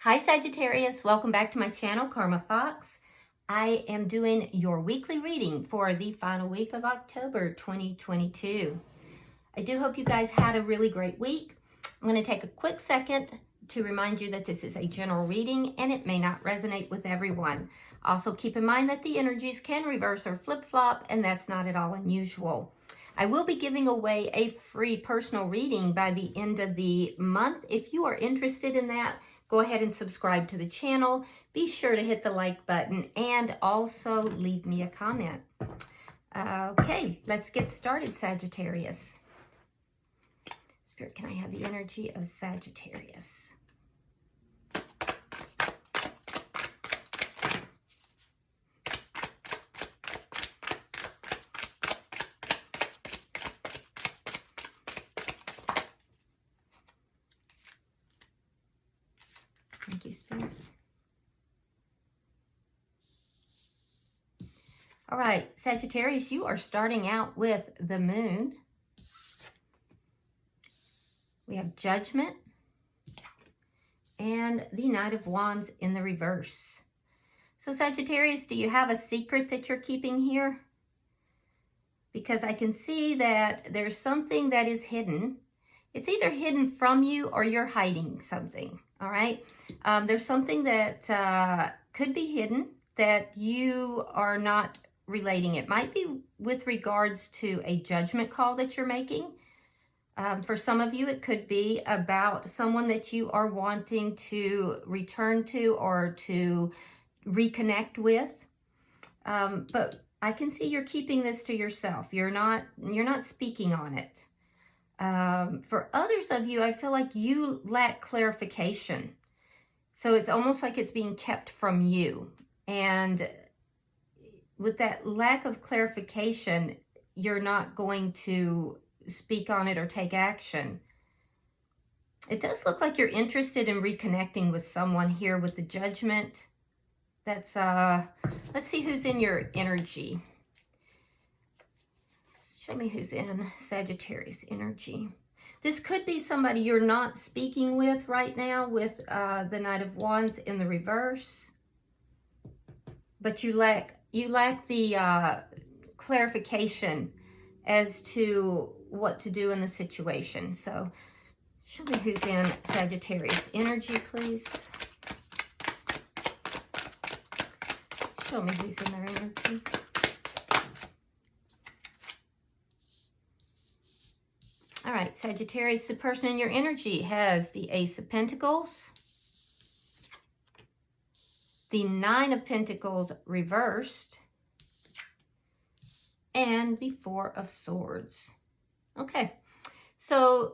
Hi Sagittarius, welcome back to my channel, Karma Fox. I am doing your weekly reading for the final week of October 2022. I do hope you guys had a really great week. I'm going to take a quick second to remind you that this is a general reading and it may not resonate with everyone. Also keep in mind that the energies can reverse or flip-flop, and that's not at all unusual. I will be giving away a free personal reading by the end of the month. If you are interested in that, go ahead and subscribe to the channel. Be sure to hit the like button and also leave me a comment. Okay, let's get started, Sagittarius. Spirit, can I have the energy of Sagittarius? Thank you, Spirit. All right, Sagittarius, you are starting out with the moon. We have Judgment and the Knight of Wands in the reverse. So Sagittarius, do you have a secret that you're keeping here? Because I can see that there's something that is hidden. It's either hidden from you or you're hiding something, all right? There's something that could be hidden that you are not relating. It might be with regards to a judgment call that you're making. For some of you, it could be about someone that you are wanting to return to or to reconnect with. But I can see you're keeping this to yourself. You're not speaking on it. For others of you, I feel like you lack clarification. So it's almost like it's being kept from you. And with that lack of clarification, you're not going to speak on it or take action. It does look like you're interested in reconnecting with someone here with the Judgment. That's, let's see who's in your energy. Show me who's in Sagittarius energy. This could be somebody you're not speaking with right now with the Knight of Wands in the reverse. But you lack the clarification as to what to do in the situation. So show me who's in Sagittarius energy, please. Show me who's in their energy. All right, Sagittarius, the person in your energy has the Ace of Pentacles, the Nine of Pentacles reversed, and the Four of Swords. Okay, so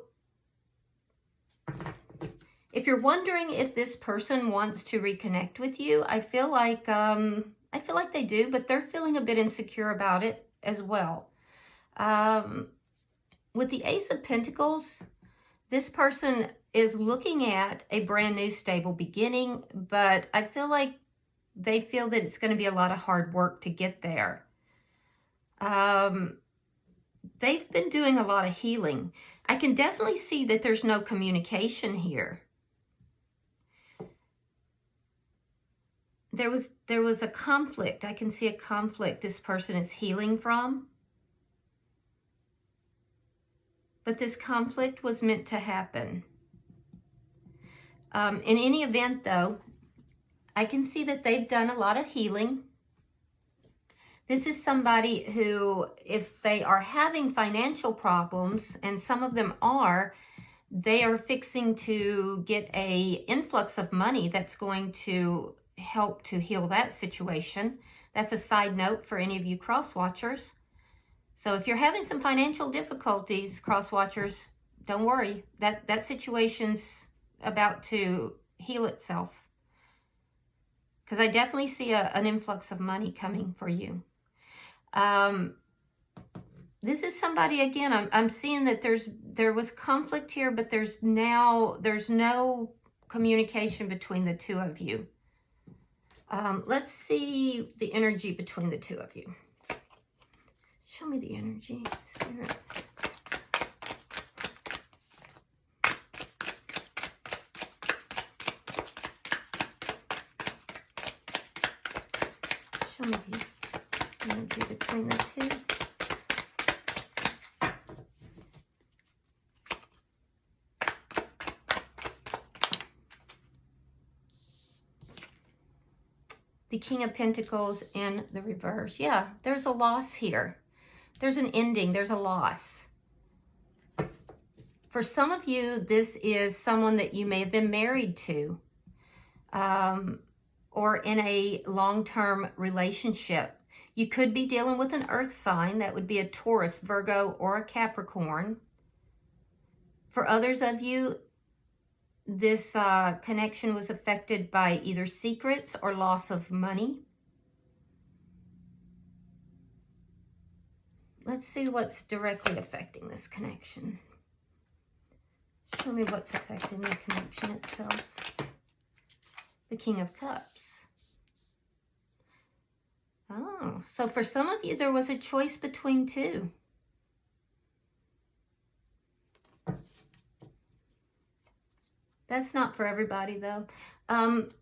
if you're wondering if this person wants to reconnect with you, I feel like they do, but they're feeling a bit insecure about it as well. With the Ace of Pentacles, this person is looking at a brand new stable beginning, but I feel like they feel that it's going to be a lot of hard work to get there. They've been doing a lot of healing. I can definitely see that there's no communication here. There was a conflict. I can see a conflict this person is healing from. But this conflict was meant to happen. In any event, though, I can see that they've done a lot of healing. This is somebody who, if they are having financial problems, and some of them are, they are fixing to get an influx of money that's going to help to heal that situation. That's a side note for any of you cross-watchers. So if you're having some financial difficulties, cross-watchers, don't worry. That situation's about to heal itself. Because I definitely see an influx of money coming for you. This is somebody, again, I'm seeing that there was conflict here, but there's no communication between the two of you. Let's see the energy between the two of you. Show me the energy, Spirit. Show me the energy between the two. The King of Pentacles in the reverse. Yeah, there's a loss here. There's an ending. There's a loss. For some of you, this is someone that you may have been married to, or in a long-term relationship. You could be dealing with an earth sign. That would be a Taurus, Virgo, or a Capricorn. For others of you, this connection was affected by either secrets or loss of money. Let's see what's directly affecting this connection. Show me what's affecting the connection itself. The King of Cups. Oh, so for some of you, there was a choice between two. That's not for everybody, though.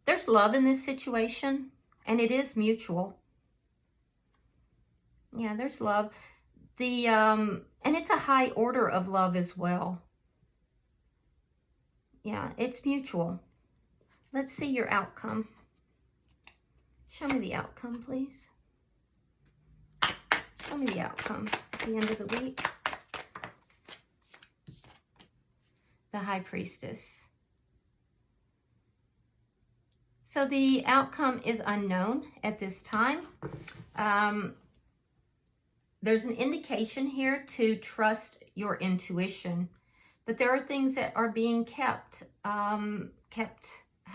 There's love in this situation, and it is mutual. Yeah, there's love. And it's a high order of love as well. Yeah, it's mutual. Let's see your outcome. Show me the outcome, please. Show me the outcome at the end of the week. The High Priestess. So the outcome is unknown at this time. There's an indication here to trust your intuition, but there are things that are being kept, how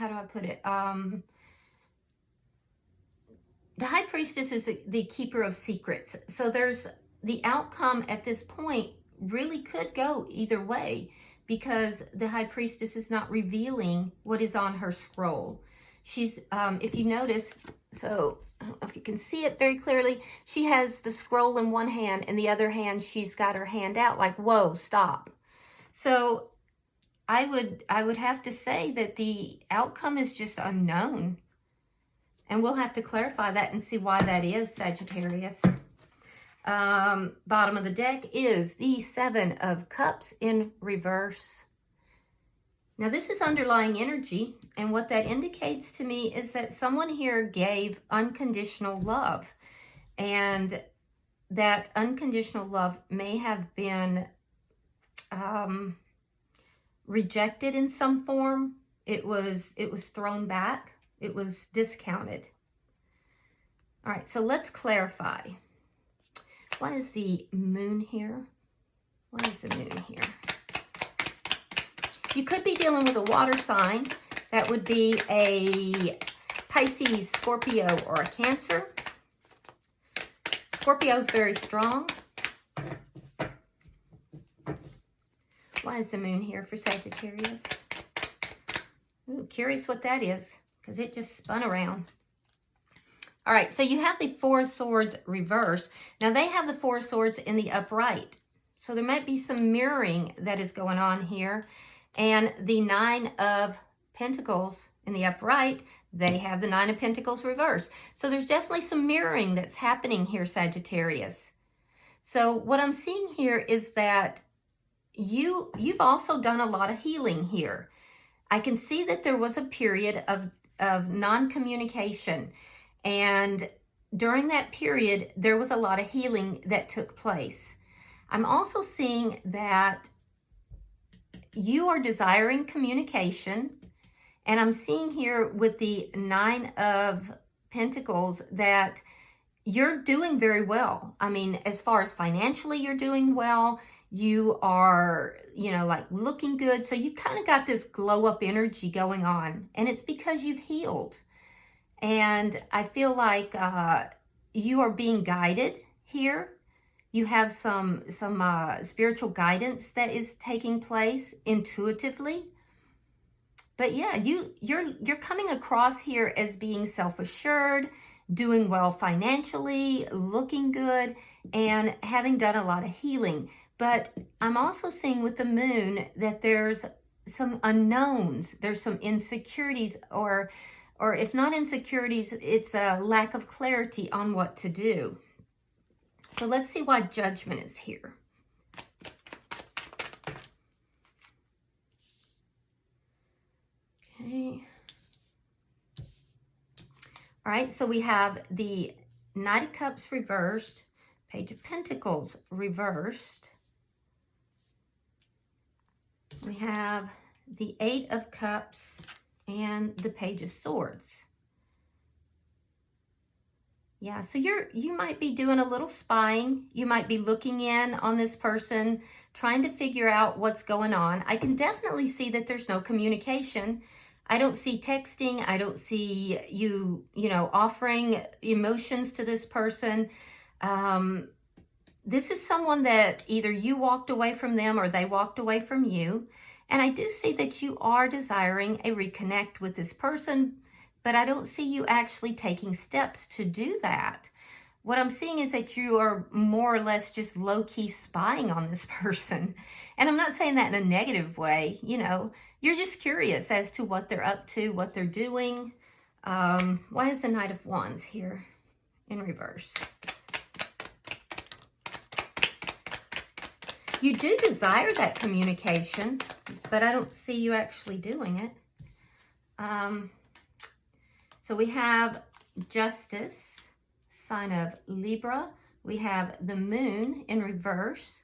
do I put it? The High Priestess is the keeper of secrets. So there's the outcome at this point really could go either way, because the High Priestess is not revealing what is on her scroll. She's, if you notice, so I don't know if you can see it very clearly, she has the scroll in one hand, and the other hand, she's got her hand out like, whoa, stop. So I would have to say that the outcome is just unknown. And we'll have to clarify that and see why that is, Sagittarius. Bottom of the deck is the Seven of Cups in reverse. Now, this is underlying energy, and what that indicates to me is that someone here gave unconditional love, and that unconditional love may have been rejected in some form. It was thrown back. It was discounted. All right, so let's clarify. Why is the moon here? Why is the moon here? You could be dealing with a water sign. That would be a Pisces, Scorpio, or a Cancer. Scorpio is very strong. Why is the moon here for Sagittarius? Ooh, curious what that is, because it just spun around. All right, so you have the Four of Swords reversed. Now, they have the Four of Swords in the upright. So there might be some mirroring that is going on here. And the Nine of Pentacles in the upright, they have the Nine of Pentacles reversed. So there's definitely some mirroring that's happening here, Sagittarius. So what I'm seeing here is that you've also done a lot of healing here. I can see that there was a period of non-communication. And during that period, there was a lot of healing that took place. I'm also seeing that you are desiring communication, and I'm seeing here with the Nine of Pentacles that you're doing very well. I mean, as far as financially, you're doing well. You are, like looking good. So you kind of got this glow up energy going on, and it's because you've healed. And I feel like you are being guided here. You have some spiritual guidance that is taking place intuitively. But yeah, you're coming across here as being self-assured, doing well financially, looking good, and having done a lot of healing. But I'm also seeing with the moon that there's some unknowns, there's some insecurities or Or if not insecurities, it's a lack of clarity on what to do. So let's see why Judgment is here. Okay. All right, so we have the Knight of Cups reversed, Page of Pentacles reversed. We have the Eight of Cups and the Page of Swords. Yeah, so you might be doing a little spying. You might be looking in on this person, trying to figure out what's going on. I can definitely see that there's no communication. I don't see texting. I don't see you offering emotions to this person. This is someone that either you walked away from them or they walked away from you. And I do see that you are desiring a reconnect with this person, but I don't see you actually taking steps to do that. What I'm seeing is that you are more or less just low-key spying on this person. And I'm not saying that in a negative way, you're just curious as to what they're up to, what they're doing. Why is the Knight of Wands here in reverse? You do desire that communication, but I don't see you actually doing it. So we have Justice, sign of Libra. We have the Moon in reverse,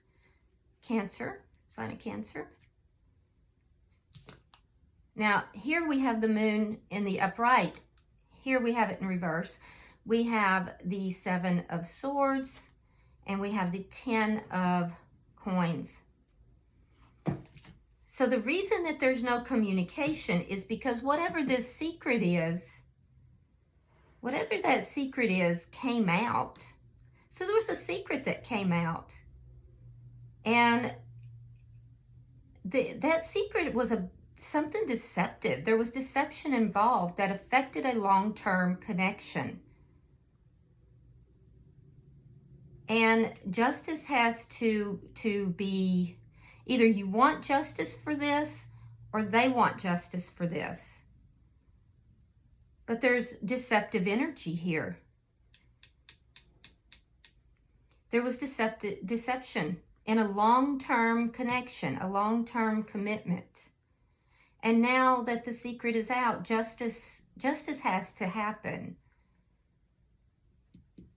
Cancer, sign of Cancer. Now, here we have the Moon in the upright. Here we have it in reverse. We have the Seven of Swords, and we have the Ten of Coins. So the reason that there's no communication is because whatever this secret is, whatever that secret is, came out. So there was a secret that came out. And that secret was something deceptive. There was deception involved that affected a long-term connection. And justice has to be, either you want justice for this or they want justice for this. But there's deceptive energy here. There was deception in a long-term connection, a long-term commitment. And now that the secret is out, justice has to happen.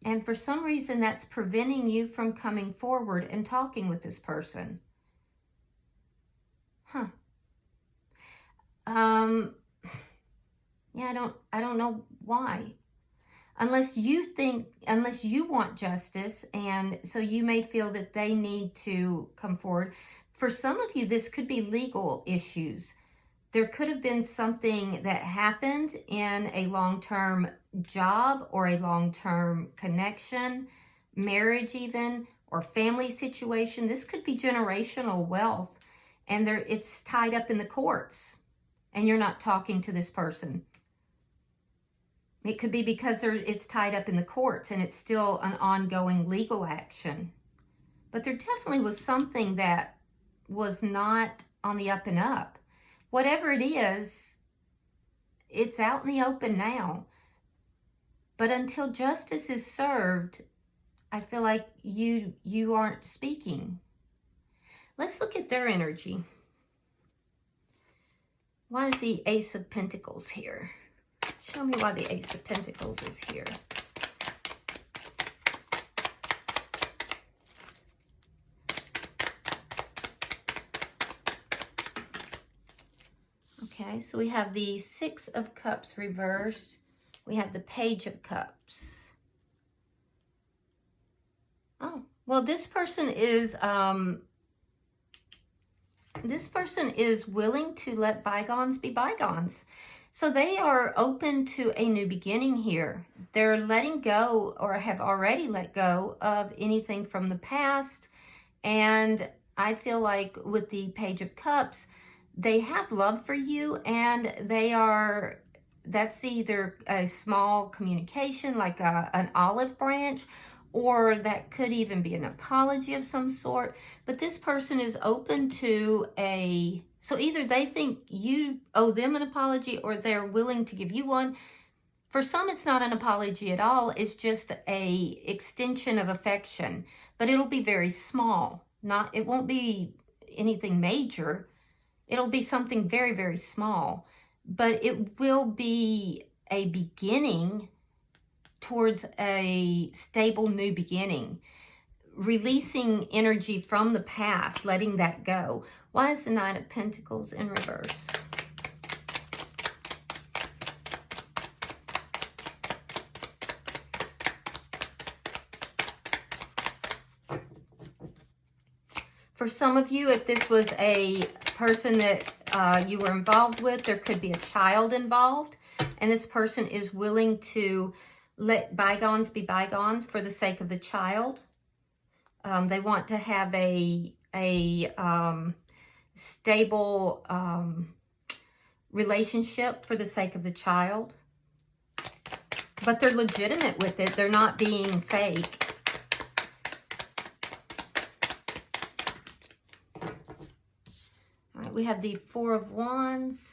And for some reason, that's preventing you from coming forward and talking with this person. Huh. Yeah, I don't know why. Unless you want justice, and so you may feel that they need to come forward. For some of you, this could be legal issues. There could have been something that happened in a long-term job or a long-term connection, marriage even, or family situation. This could be generational wealth, and it's tied up in the courts, and you're not talking to this person. It could be because it's tied up in the courts, and it's still an ongoing legal action. But there definitely was something that was not on the up and up. Whatever it is, it's out in the open now. But until justice is served, I feel like you aren't speaking. Let's look at their energy. Why is the Ace of Pentacles here? Show me why the Ace of Pentacles is here. Okay, so we have the Six of Cups reversed. We have the Page of Cups. Oh, well, this person is willing to let bygones be bygones. So they are open to a new beginning here. They're letting go, or have already let go, of anything from the past. And I feel like with the Page of Cups, they have love for you, and that's either a small communication, like an olive branch, or that could even be an apology of some sort. But this person is open to a So either they think you owe them an apology or they're willing to give you one. For some, it's not an apology at all. It's just a extension of affection, but it'll be very small. It won't be anything major. It'll be something very, very small, but it will be a beginning towards a stable new beginning, releasing energy from the past, letting that go. Why is the Knight of Pentacles in reverse? For some of you, if this was a person that you were involved with, there could be a child involved, and this person is willing to let bygones be bygones for the sake of the child. They want to have a stable relationship for the sake of the child. But they're legitimate with it. They're not being fake. All right, we have the Four of Wands,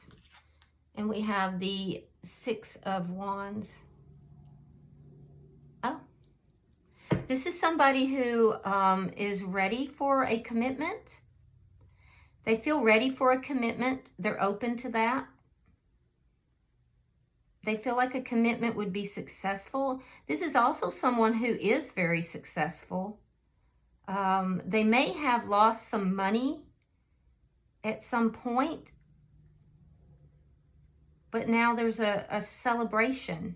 and we have the Six of Wands. Oh. This is somebody who is ready for a commitment. They feel ready for a commitment. They're open to that. They feel like a commitment would be successful. This is also someone who is very successful. They may have lost some money at some point, but now there's a celebration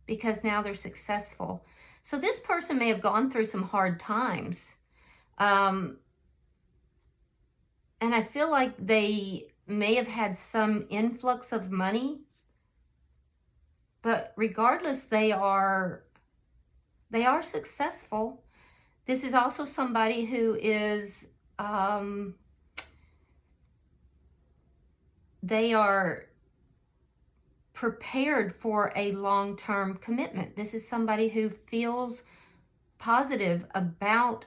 because now they're successful. So this person may have gone through some hard times. And I feel like they may have had some influx of money. But regardless, they are successful. This is also somebody who is, they are prepared for a long-term commitment. This is somebody who feels positive about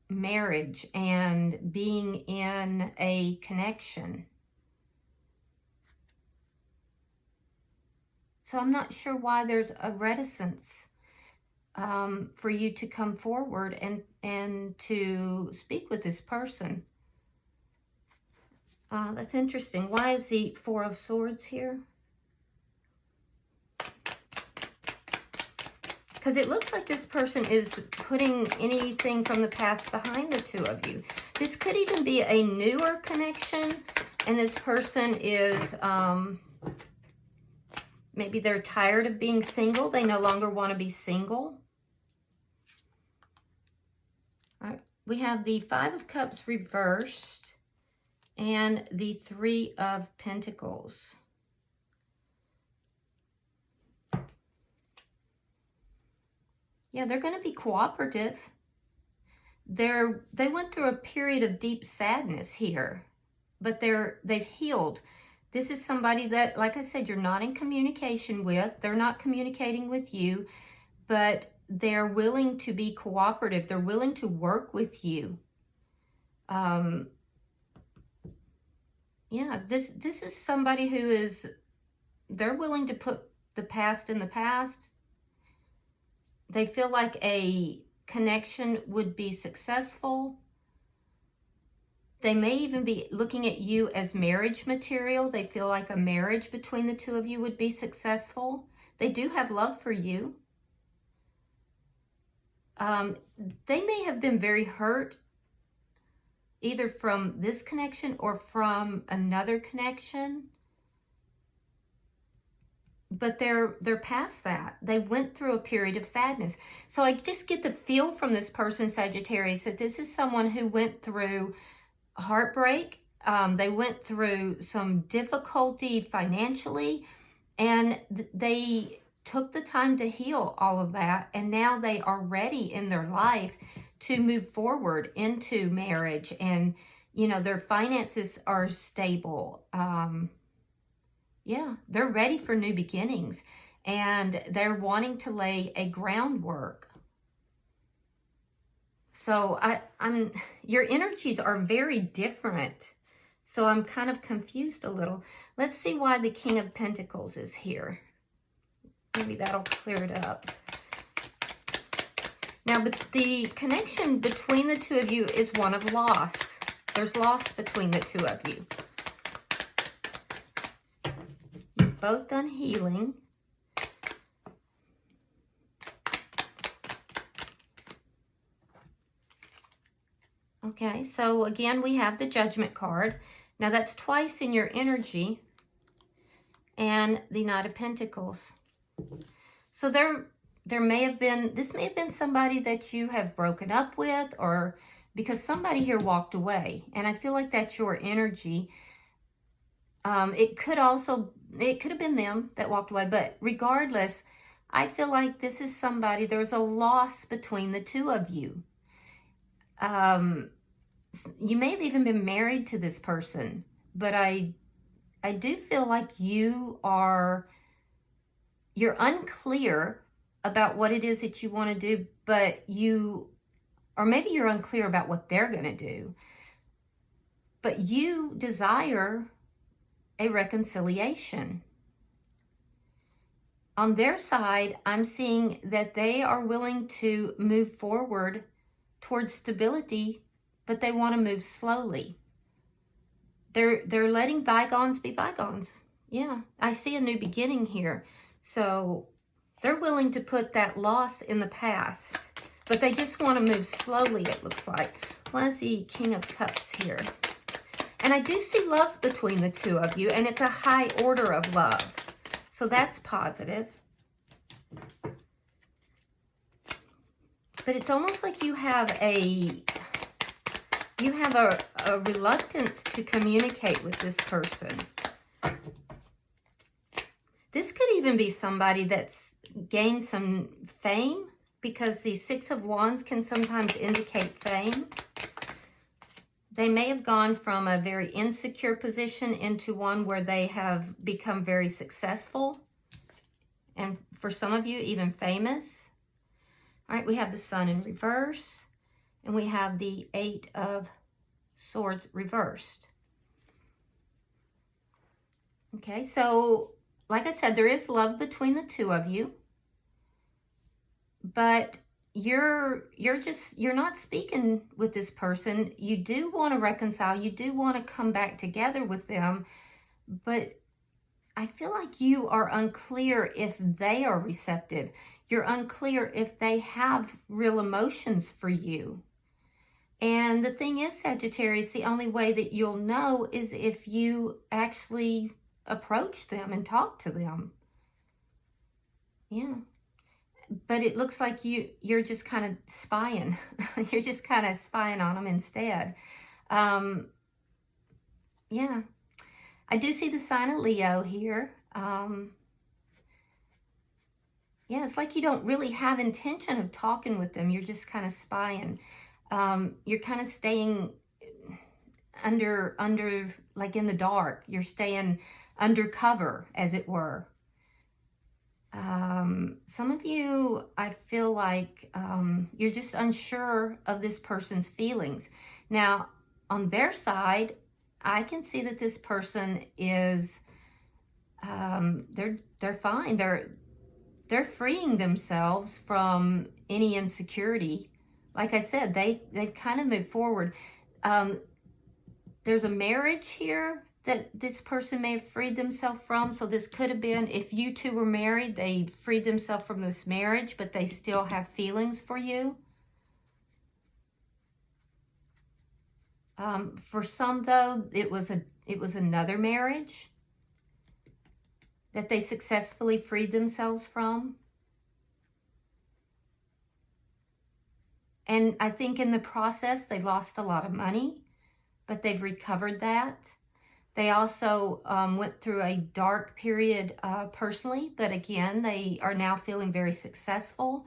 marriage and being in a connection. So I'm not sure why there's a reticence for you to come forward and to speak with this person. That's interesting. Why is the Four of Swords here? Because it looks like this person is putting anything from the past behind the two of you. This could even be a newer connection, and this person is, maybe they're tired of being single. They no longer want to be single. All right. We have the Five of Cups reversed and the Three of Pentacles. Yeah, they're going to be cooperative. They went through a period of deep sadness here, but they've healed. This is somebody that, like I said, you're not in communication with. They're not communicating with you, but they're willing to be cooperative. They're willing to work with you. Yeah, this is somebody who is, they're willing to put the past in the past. They feel like a connection would be successful. They may even be looking at you as marriage material. They feel like a marriage between the two of you would be successful. They do have love for you. They may have been very hurt, either from this connection or from another connection. But they're past that. They went through a period of sadness. So I just get the feel from this person, Sagittarius, that this is someone who went through heartbreak. They went through some difficulty financially, and they took the time to heal all of that. And now they are ready in their life to move forward into marriage. And, you know, their finances are stable. Yeah, they're ready for new beginnings, and they're wanting to lay a groundwork. So your energies are very different, So I'm kind of confused a little. Let's see why the King of Pentacles is here. Maybe that'll clear it up. Now, but the connection between the two of you is one of loss. There's loss between the two of you. You've both done healing. Okay, so again, we have the Judgment card. Now, that's twice in your energy. And the Knight of Pentacles. So there may have been, this may have been somebody that you have broken up with, or because somebody here walked away. And I feel like that's your energy. It could have been them that walked away. But regardless, I feel like this is somebody, there's a loss between the two of you. You may have even been married to this person, but I do feel like you're unclear about what it is that you want to do, but or maybe you're unclear about what they're going to do, but you desire a reconciliation. On their side, I'm seeing that they are willing to move forward towards stability, but they want to move slowly. They're letting bygones be bygones. Yeah, I see a new beginning here. So they're willing to put that loss in the past, but they just want to move slowly, it looks like. I want to see King of Cups here. And I do see love between the two of you, and it's a high order of love. So that's positive. But it's almost like you have a reluctance to communicate with this person. This could even be somebody that's gained some fame, because the Six of Wands can sometimes indicate fame. They may have gone from a very insecure position into one where they have become very successful. And for some of you, even famous. All right, we have the Sun in reverse. And we have the Eight of Swords reversed. Okay, so like I said, there is love between the two of you. But you're not speaking with this person. You do want to reconcile. You do want to come back together with them. But I feel like you are unclear if they are receptive. You're unclear if they have real emotions for you. And the thing is, Sagittarius, the only way that you'll know is if you actually approach them and talk to them. Yeah. But it looks like you're just kind of spying. You're just kind of spying on them instead. Yeah. I do see the sign of Leo here. Yeah, it's like you don't really have intention of talking with them. You're just kind of spying. You're kind of staying under, like in the dark. You're staying undercover, as it were. Some of you, I feel like you're just unsure of this person's feelings. Now, on their side, I can see that this person is, they're fine. They're freeing themselves from any insecurity. Like I said, they've kind of moved forward. There's a marriage here that this person may have freed themselves from. So this could have been, if you two were married, they freed themselves from this marriage, but they still have feelings for you. For some, though, it was another marriage that they successfully freed themselves from. And I think in the process, they lost a lot of money, but they've recovered that. They also went through a dark period personally, but again, they are now feeling very successful.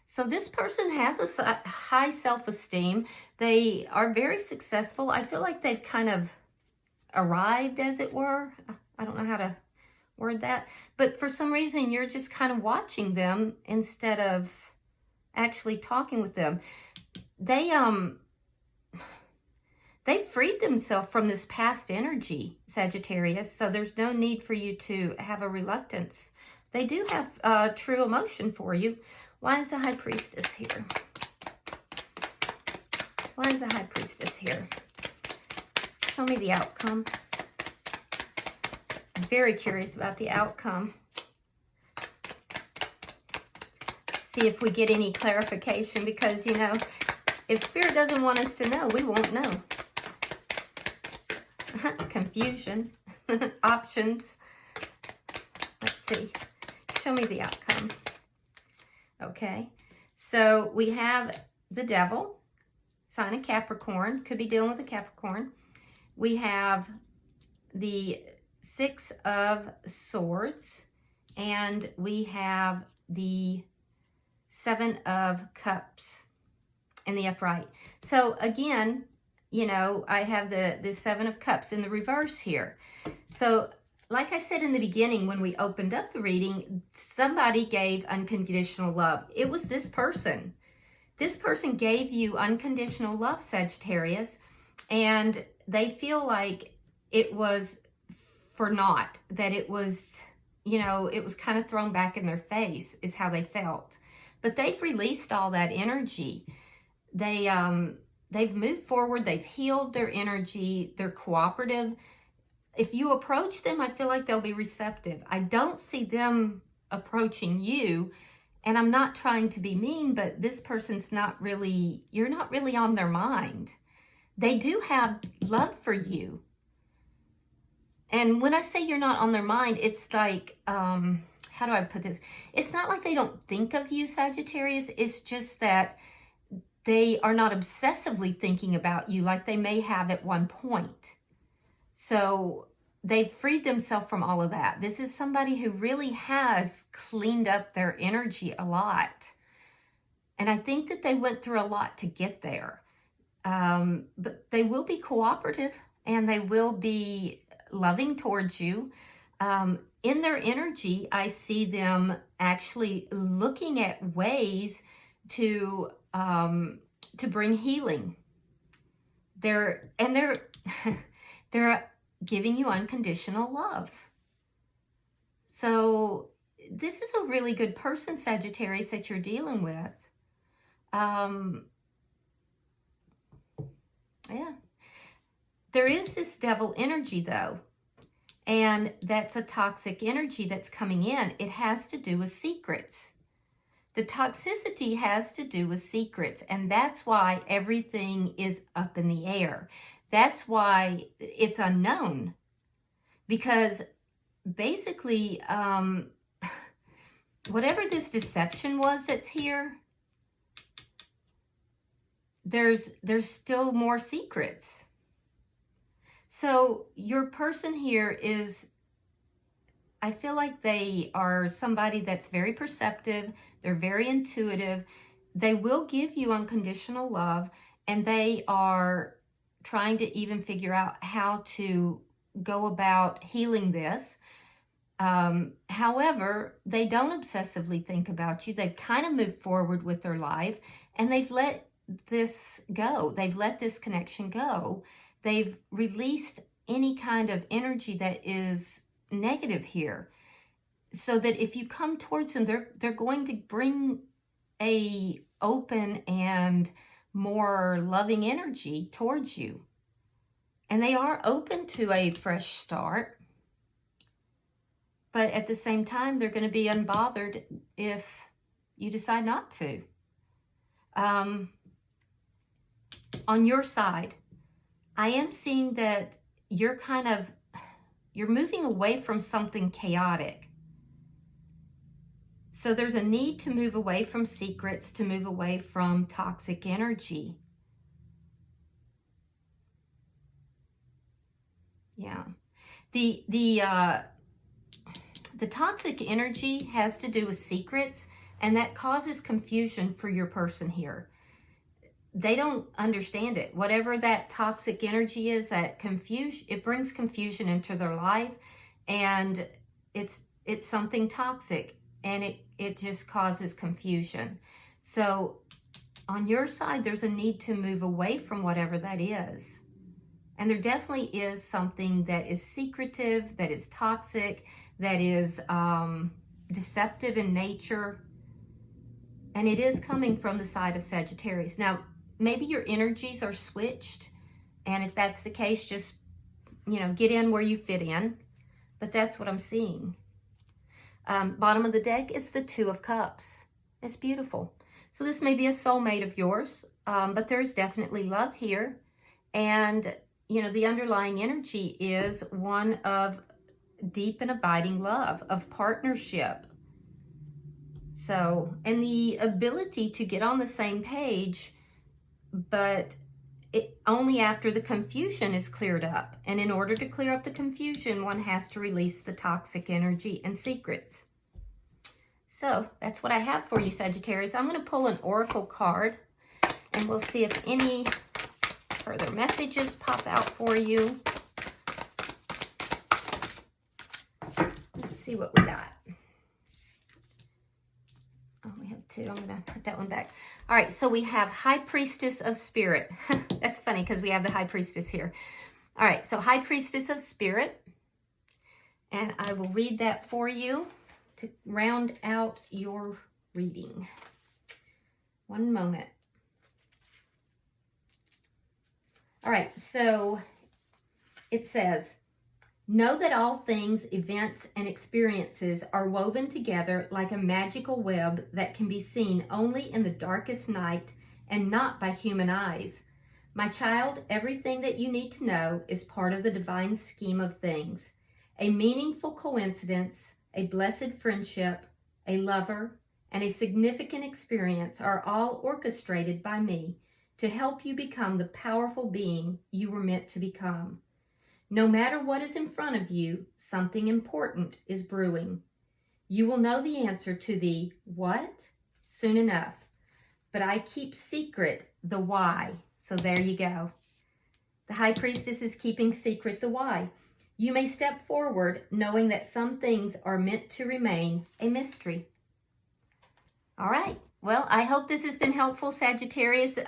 So this person has a high self-esteem. They are very successful. I feel like they've kind of arrived, as it were. I don't know how to word that. But for some reason, you're just kind of watching them instead of They've freed themselves from this past energy, Sagittarius, so there's no need for you to have a reluctance. They do have true emotion for you. Why is the High Priestess here? Why is the High Priestess here? Show me the outcome. I'm very curious about the outcome. See if we get any clarification, because, you know, if Spirit doesn't want us to know, we won't know. Confusion. Options. Let's see. Show me the outcome. Okay. So we have the Devil, sign of Capricorn. Could be dealing with a Capricorn. We have the Six of Swords. And we have the Seven of Cups in the upright. So again, you know, I have the Seven of Cups in the reverse here. So like I said in the beginning, when we opened up the reading, somebody gave unconditional love. It was this person. This person gave you unconditional love, Sagittarius, and they feel like it was for naught, that it was, you know, it was kind of thrown back in their face, is how they felt. But they've released all that energy. They've moved forward. They've healed their energy. They're cooperative. If you approach them, I feel like they'll be receptive. I don't see them approaching you. And I'm not trying to be mean, but this person's not really, you're not really on their mind. They do have love for you. And when I say you're not on their mind, it's like, how do I put this? It's not like they don't think of you, Sagittarius. It's just that they are not obsessively thinking about you like they may have at one point. So they've freed themselves from all of that. This is somebody who really has cleaned up their energy a lot. And I think that they went through a lot to get there. But they will be cooperative and they will be loving towards you. In their energy, I see them actually looking at ways to bring healing. They're giving you unconditional love. So this is a really good person, Sagittarius, that you're dealing with. Yeah. There is this Devil energy, though. And that's a toxic energy that's coming in. It has to do with secrets. The toxicity has to do with secrets. And that's why everything is up in the air. That's why it's unknown. Because basically, whatever this deception was that's here, there's still more secrets. So your person here is, I feel like they are somebody that's very perceptive. They're very intuitive. They will give you unconditional love, and they are trying to even figure out how to go about healing this. However, they don't obsessively think about you. They've kind of moved forward with their life, and they've let this go. They've let this connection go. They've released any kind of energy that is negative here, so that if you come towards them, they're going to bring a open and more loving energy towards you. And they are open to a fresh start. But at the same time, they're going to be unbothered if you decide not to. On your side, I am seeing that you're moving away from something chaotic. So there's a need to move away from secrets, to move away from toxic energy. Yeah. The toxic energy has to do with secrets, and that causes confusion for your person here. They don't understand it. Whatever that toxic energy is, that confusion, it brings confusion into their life, and it's something toxic, and it just causes confusion. So on your side, there's a need to move away from whatever that is. And there definitely is something that is secretive, that is toxic, that is deceptive in nature. And it is coming from the side of Sagittarius. Now, maybe your energies are switched. And if that's the case, just, get in where you fit in. But that's what I'm seeing. Bottom of the deck is the Two of Cups. It's beautiful. So this may be a soulmate of yours, but there's definitely love here. And, the underlying energy is one of deep and abiding love, of partnership. So, and the ability to get on the same page, but only after the confusion is cleared up. And in order to clear up the confusion, one has to release the toxic energy and secrets. So that's what I have for you, Sagittarius. I'm going to pull an oracle card, and we'll see if any further messages pop out for you. Let's see what we got. Oh, we have two. I'm going to put that one back. All right, so we have High Priestess of Spirit. That's funny because we have the High Priestess here. All right, so High Priestess of Spirit. And I will read that for you to round out your reading. One moment. All right, so it says, know that all things, events, and experiences are woven together like a magical web that can be seen only in the darkest night and not by human eyes. My child, everything that you need to know is part of the divine scheme of things. A meaningful coincidence, a blessed friendship, a lover, and a significant experience are all orchestrated by me to help you become the powerful being you were meant to become. No matter what is in front of you, something important is brewing. You will know the answer to the what soon enough, but I keep secret the why. So there you go. The High Priestess is keeping secret the why. You may step forward knowing that some things are meant to remain a mystery. All right. Well, I hope this has been helpful, Sagittarius.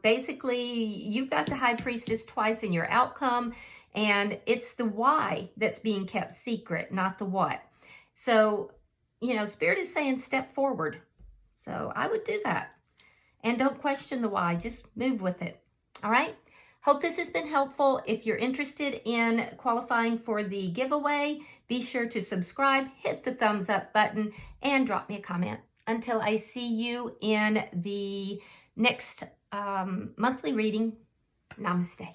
Basically, you've got the High Priestess twice in your outcome, and it's the why that's being kept secret, not the what. So, Spirit is saying step forward. So I would do that. And don't question the why. Just move with it. All right? Hope this has been helpful. If you're interested in qualifying for the giveaway, be sure to subscribe, hit the thumbs up button, and drop me a comment. Until I see you in the next monthly reading, namaste.